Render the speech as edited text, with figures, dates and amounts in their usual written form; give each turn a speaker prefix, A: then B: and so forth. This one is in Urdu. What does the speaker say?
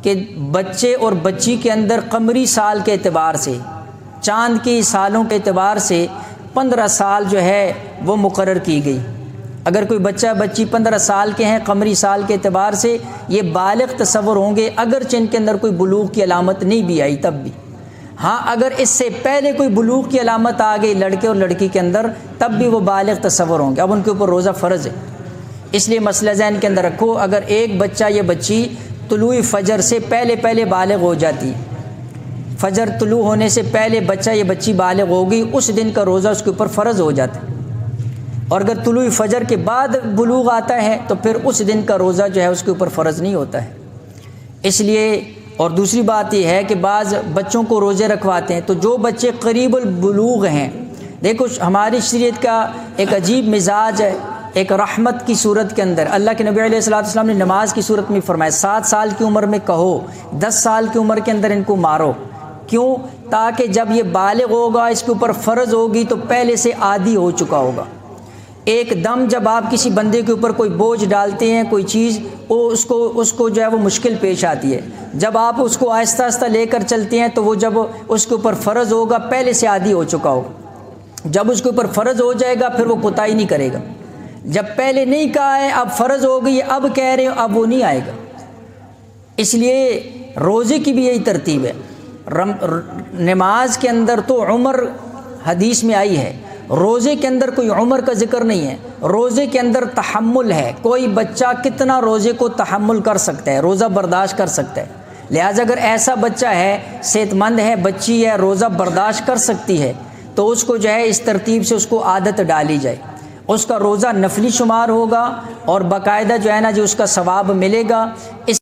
A: کہ بچے اور بچی کے اندر قمری سال کے اعتبار سے، چاند کی سالوں کے اعتبار سے 15 سال جو ہے وہ مقرر کی گئی۔ اگر کوئی بچہ بچی 15 سال کے ہیں قمری سال کے اعتبار سے، یہ بالغ تصور ہوں گے، اگرچہ ان کے اندر کوئی بلوغ کی علامت نہیں بھی آئی تب بھی۔ ہاں اگر اس سے پہلے کوئی بلوغ کی علامت آ گئی لڑکے اور لڑکی کے اندر، تب بھی وہ بالغ تصور ہوں گے، اب ان کے اوپر روزہ فرض ہے۔ اس لیے مسئلہ ذہن کے اندر رکھو، اگر ایک بچہ یا بچی طلوع فجر سے پہلے بالغ ہو جاتی، فجر طلوع ہونے سے پہلے بچہ یا بچی بالغ ہوگی، اس دن کا روزہ اس کے اوپر فرض ہو جاتا ہے۔ اور اگر طلوع فجر کے بعد بلوغ آتا ہے تو پھر اس دن کا روزہ جو ہے اس کے اوپر فرض نہیں ہوتا ہے۔ اس لیے، اور دوسری بات یہ ہے کہ بعض بچوں کو روزے رکھواتے ہیں، تو جو بچے قریب البلوغ ہیں، دیکھو ہماری شریعت کا ایک عجیب مزاج ہے، ایک رحمت کی صورت کے اندر اللہ کے نبی علیہ الصلوۃ والسلام نے نماز کی صورت میں فرمایا 7 سال کی عمر میں کہو، 10 سال کی عمر کے اندر ان کو مارو۔ کیوں؟ تاکہ جب یہ بالغ ہوگا، اس کے اوپر فرض ہوگی تو پہلے سے عادی ہو چکا ہوگا۔ ایک دم جب آپ کسی بندے کے اوپر کوئی بوجھ ڈالتے ہیں، کوئی چیز، وہ اس کو جو ہے وہ مشکل پیش آتی ہے۔ جب آپ اس کو آہستہ آہستہ لے کر چلتے ہیں تو وہ جب اس کے اوپر فرض ہوگا پہلے سے عادی ہو چکا ہوگا۔ جب اس کے اوپر فرض ہو جائے گا پھر وہ کوتاہی نہیں کرے گا۔ جب پہلے نہیں کہا ہے، اب فرض ہو گئی، اب کہہ رہے ہو، اب وہ نہیں آئے گا۔ اس لیے روزے کی بھی یہی ترتیب ہے۔ نماز کے اندر تو عمر حدیث میں آئی ہے، روزے کے اندر کوئی عمر کا ذکر نہیں ہے۔ روزے کے اندر تحمل ہے، کوئی بچہ کتنا روزے کو تحمل کر سکتا ہے، روزہ برداشت کر سکتا ہے۔ لہٰذا اگر ایسا بچہ ہے، صحت مند ہے، بچی ہے، روزہ برداشت کر سکتی ہے، تو اس کو جو ہے اس ترتیب سے اس کو عادت ڈالی جائے۔ اس کا روزہ نفلی شمار ہوگا اور باقاعدہ جو ہے نا جو اس کا ثواب ملے گا۔ اس